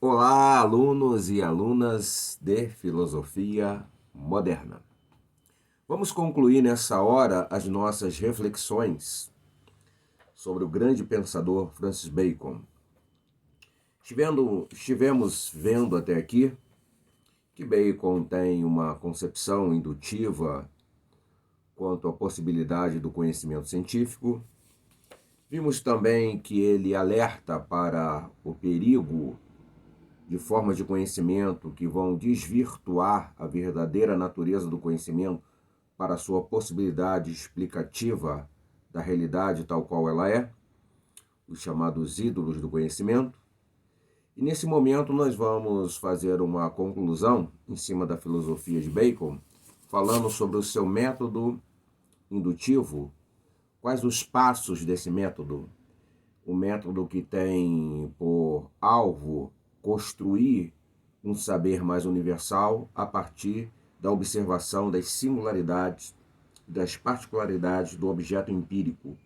Olá, alunos e alunas de Filosofia Moderna. Vamos concluir nessa hora as nossas reflexões sobre o grande pensador Francis Bacon. Estivemos vendo até aqui que Bacon tem uma concepção indutiva quanto à possibilidade do conhecimento científico. Vimos também que ele alerta para o perigo de formas de conhecimento que vão desvirtuar a verdadeira natureza do conhecimento para a sua possibilidade explicativa da realidade tal qual ela é, os chamados ídolos do conhecimento. E nesse momento nós vamos fazer uma conclusão em cima da filosofia de Bacon, falando sobre o seu método indutivo, quais os passos desse método, o método que tem por alvo construir um saber mais universal a partir da observação das singularidades, das particularidades do objeto empírico.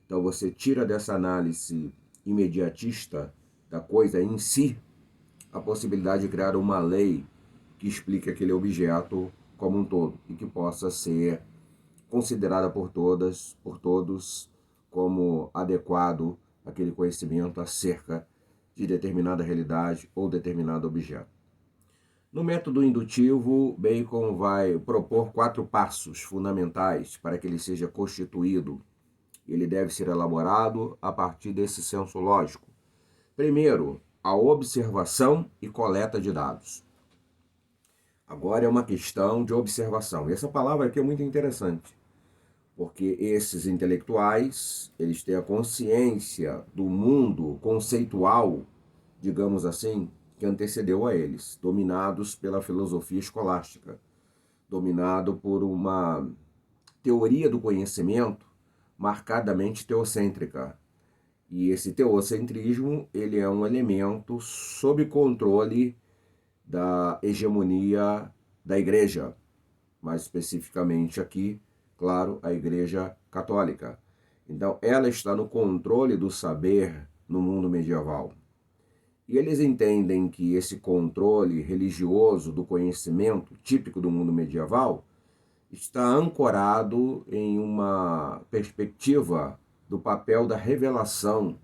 Então você tira dessa análise imediatista da coisa em si a possibilidade de criar uma lei que explique aquele objeto como um todo e que possa ser considerada por todos como adequado aquele conhecimento acerca de determinada realidade ou determinado objeto. No método indutivo, Bacon vai propor 4 passos fundamentais para que ele seja constituído. Ele deve ser elaborado a partir desse senso lógico. Primeiro, a observação e coleta de dados. Agora é uma questão de observação. E essa palavra aqui é muito interessante, porque esses intelectuais, eles têm a consciência do mundo conceitual, digamos assim, que antecedeu a eles, dominados pela filosofia escolástica, dominado por uma teoria do conhecimento marcadamente teocêntrica. E esse teocentrismo, ele é um elemento sob controle da hegemonia da igreja, mais especificamente aqui, claro, a Igreja Católica. Então, ela está no controle do saber no mundo medieval. E eles entendem que esse controle religioso do conhecimento, típico do mundo medieval, está ancorado em uma perspectiva do papel da revelação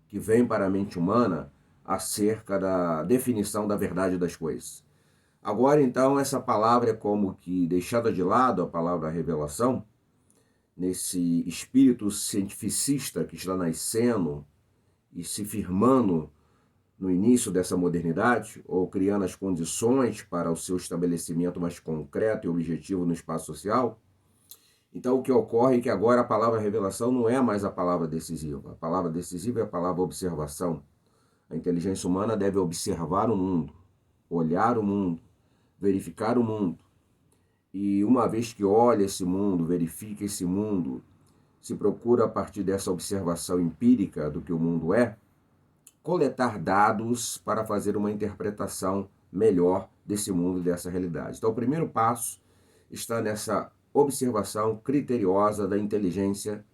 que vem para a mente humana acerca da definição da verdade das coisas. Agora, então, essa palavra é como que deixada de lado, a palavra revelação, nesse espírito cientificista que está nascendo e se firmando no início dessa modernidade, ou criando as condições para o seu estabelecimento mais concreto e objetivo no espaço social. Então, o que ocorre é que agora a palavra revelação não é mais a palavra decisiva. A palavra decisiva é a palavra observação. A inteligência humana deve observar o mundo, olhar o mundo, verificar o mundo. E uma vez que olha esse mundo, verifica esse mundo, se procura a partir dessa observação empírica do que o mundo é, coletar dados para fazer uma interpretação melhor desse mundo e dessa realidade. Então, o primeiro passo está nessa observação criteriosa da inteligência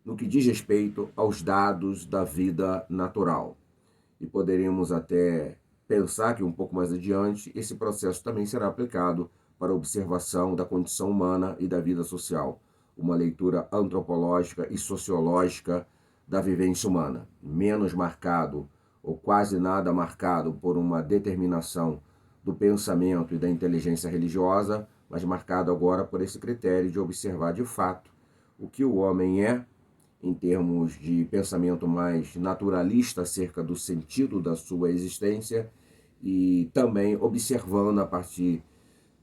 no que diz respeito aos dados da vida natural. E poderíamos até pensar que um pouco mais adiante esse processo também será aplicado para a observação da condição humana e da vida social, uma leitura antropológica e sociológica da vivência humana, menos marcado ou quase nada marcado por uma determinação do pensamento e da inteligência religiosa, mas marcado agora por esse critério de observar de fato o que o homem é, em termos de pensamento mais naturalista acerca do sentido da sua existência, e também observando a partir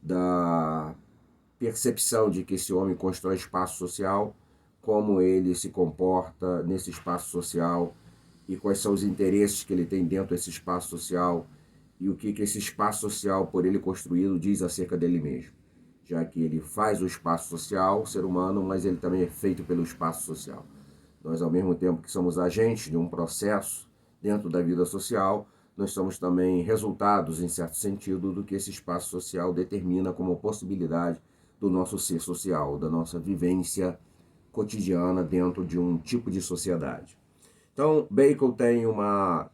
da percepção de que esse homem constrói espaço social, como ele se comporta nesse espaço social e quais são os interesses que ele tem dentro desse espaço social e o que esse espaço social, por ele construído, diz acerca dele mesmo. Já que ele faz o espaço social, o ser humano, mas ele também é feito pelo espaço social. Nós, ao mesmo tempo que somos agentes de um processo dentro da vida social, nós somos também resultados, em certo sentido, do que esse espaço social determina como possibilidade do nosso ser social, da nossa vivência cotidiana dentro de um tipo de sociedade. Então, Bacon tem uma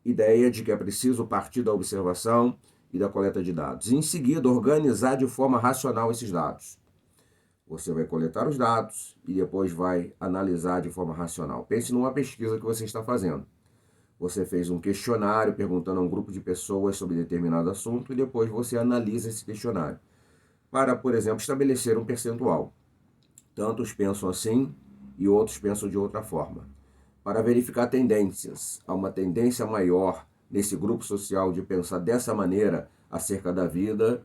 ideia de que é preciso partir da observação e da coleta de dados. Em seguida, organizar de forma racional esses dados. Você vai coletar os dados e depois vai analisar de forma racional. Pense numa pesquisa que você está fazendo. Você fez um questionário perguntando a um grupo de pessoas sobre determinado assunto e depois você analisa esse questionário para, por exemplo, estabelecer um percentual. Tantos pensam assim e outros pensam de outra forma. Para verificar tendências, há uma tendência maior nesse grupo social de pensar dessa maneira acerca da vida,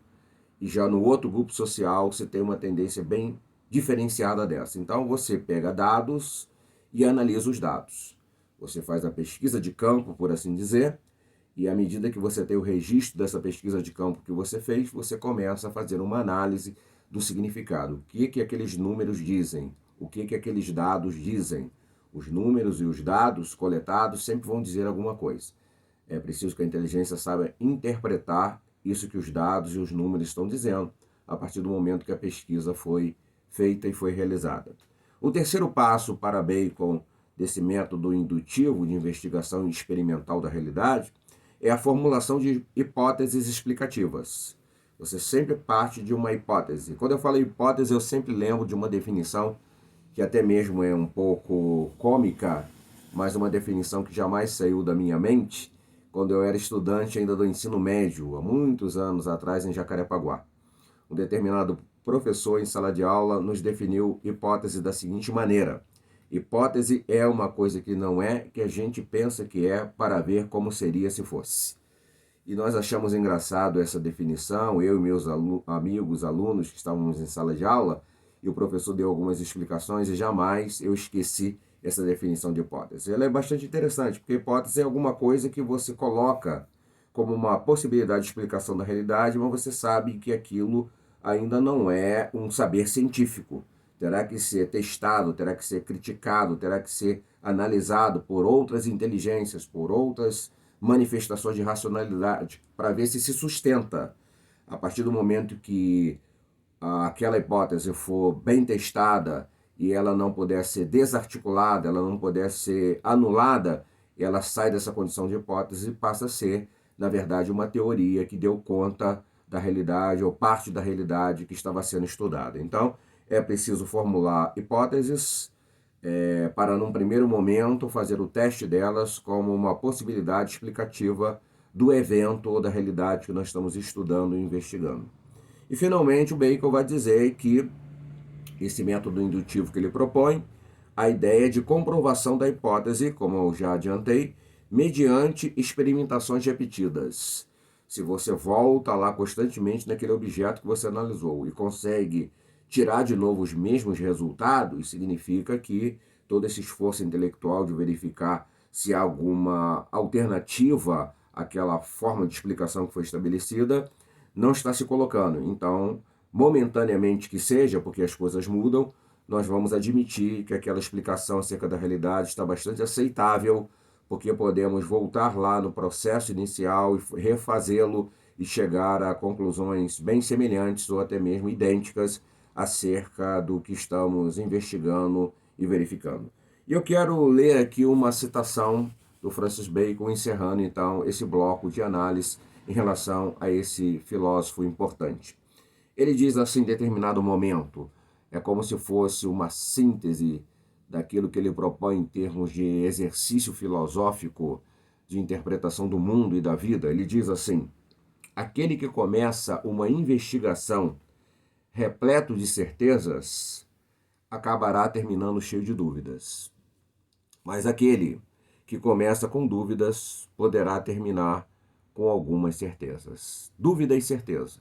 e já no outro grupo social você tem uma tendência bem diferenciada dessa. Então você pega dados e analisa os dados. Você faz a pesquisa de campo, por assim dizer, e à medida que você tem o registro dessa pesquisa de campo que você fez, você começa a fazer uma análise do significado. O que aqueles números dizem? O que aqueles dados dizem? Os números e os dados coletados sempre vão dizer alguma coisa. É preciso que a inteligência saiba interpretar isso que os dados e os números estão dizendo a partir do momento que a pesquisa foi feita e foi realizada. O terceiro passo para Bacon desse método indutivo de investigação experimental da realidade é a formulação de hipóteses explicativas. Você sempre parte de uma hipótese. Quando eu falo hipótese, eu sempre lembro de uma definição que até mesmo é um pouco cômica, mas uma definição que jamais saiu da minha mente, quando eu era estudante ainda do ensino médio, há muitos anos atrás, em Jacarepaguá. Um determinado professor em sala de aula nos definiu hipótese da seguinte maneira: hipótese é uma coisa que não é, que a gente pensa que é, para ver como seria se fosse. E nós achamos engraçado essa definição, eu e meus amigos, alunos que estávamos em sala de aula, e o professor deu algumas explicações e jamais eu esqueci essa definição de hipótese. Ela é bastante interessante, porque hipótese é alguma coisa que você coloca como uma possibilidade de explicação da realidade, mas você sabe que aquilo ainda não é um saber científico. Terá que ser testado, terá que ser criticado, terá que ser analisado por outras inteligências, por outras manifestações de racionalidade, para ver se sustenta. A partir do momento que aquela hipótese for bem testada e ela não puder ser desarticulada, ela não puder ser anulada, ela sai dessa condição de hipótese e passa a ser, na verdade, uma teoria que deu conta da realidade ou parte da realidade que estava sendo estudada. Então, é preciso formular hipóteses para, num primeiro momento, fazer o teste delas como uma possibilidade explicativa do evento ou da realidade que nós estamos estudando e investigando. E, finalmente, o Bacon vai dizer que esse método indutivo que ele propõe, a ideia de comprovação da hipótese, como eu já adiantei, mediante experimentações repetidas. Se você volta lá constantemente naquele objeto que você analisou e consegue tirar de novo os mesmos resultados, significa que todo esse esforço intelectual de verificar se há alguma alternativa àquela forma de explicação que foi estabelecida não está se colocando. Então, momentaneamente que seja, porque as coisas mudam, nós vamos admitir que aquela explicação acerca da realidade está bastante aceitável, porque podemos voltar lá no processo inicial e refazê-lo e chegar a conclusões bem semelhantes ou até mesmo idênticas acerca do que estamos investigando e verificando. E eu quero ler aqui uma citação do Francis Bacon, encerrando então esse bloco de análise em relação a esse filósofo importante. Ele diz assim em determinado momento, é como se fosse uma síntese daquilo que ele propõe em termos de exercício filosófico de interpretação do mundo e da vida. Ele diz assim: aquele que começa uma investigação repleto de certezas acabará terminando cheio de dúvidas. Mas aquele que começa com dúvidas poderá terminar com algumas certezas. Dúvida e certeza.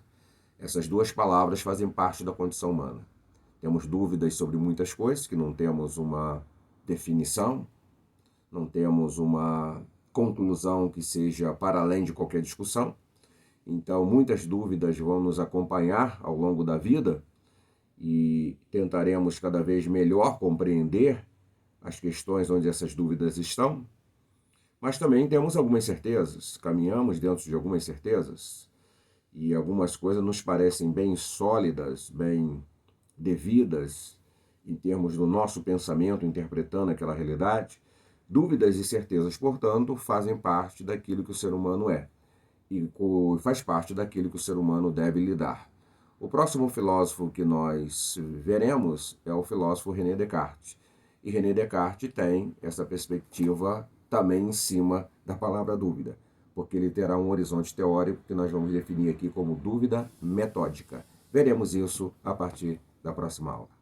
Essas duas palavras fazem parte da condição humana. Temos dúvidas sobre muitas coisas, que não temos uma definição, não temos uma conclusão que seja para além de qualquer discussão. Então, muitas dúvidas vão nos acompanhar ao longo da vida e tentaremos cada vez melhor compreender as questões onde essas dúvidas estão. Mas também temos algumas certezas, caminhamos dentro de algumas certezas e algumas coisas nos parecem bem sólidas, bem devidas em termos do nosso pensamento interpretando aquela realidade, Dúvidas e certezas, portanto, fazem parte daquilo que o ser humano é e faz parte daquilo que o ser humano deve lidar. O próximo filósofo que nós veremos é o filósofo René Descartes. E René Descartes tem essa perspectiva também em cima da palavra dúvida, porque ele terá um horizonte teórico que nós vamos definir aqui como dúvida metódica. Veremos isso a partir da próxima aula.